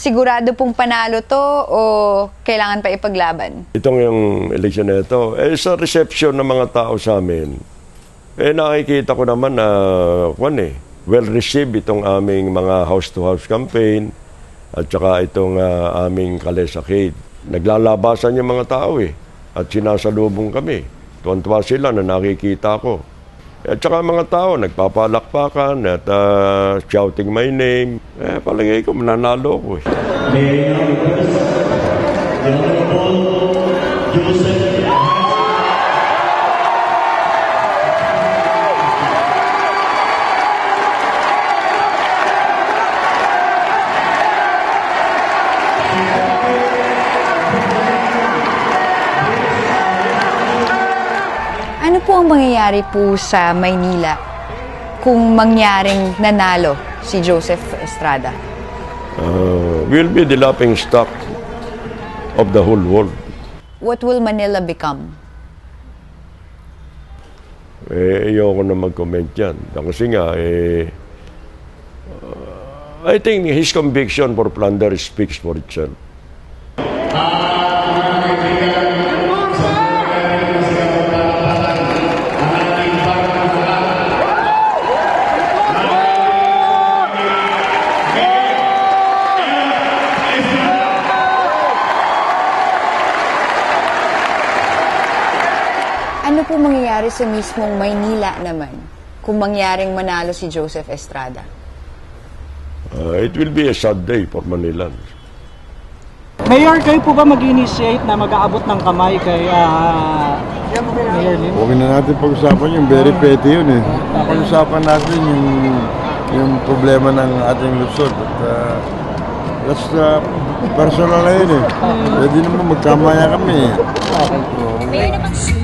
sigurado pong panalo to o kailangan pa ipaglaban? Itong yung eleksyon na ito, sa reception ng mga tao sa amin, nakikita ko naman na well-received itong aming mga house-to-house campaign at saka itong aming kalesakid. Naglalabasan yung mga tao at sinasalubong kami. Tuwan-tuwa sila na nakikita ko. At saka mga tao, nagpapalakpakan at shouting my name. Palagay ko, mananalo ko . Ano po ang mangyayari po sa Maynila kung mangyaring nanalo si Joseph Estrada? We'll be the laughing stock of the whole world. What will Manila become? Ayoko na mag-comment yan. Kasi nga, I think his conviction for plunder speaks for itself. Ano po mangyayari sa mismong Maynila naman kung mangyaring manalo si Joseph Estrada? It will be a sad day for Manilans. Mayor, kayo po ba mag-initiate na mag-aabot ng kamay kay Mayor Lim? Huwag na natin pag-usapan yung very petty yun Pag-usapan natin yung problema ng ating lungsod. At that's personal na yun Pwede naman magkamaya kami Mayor naman.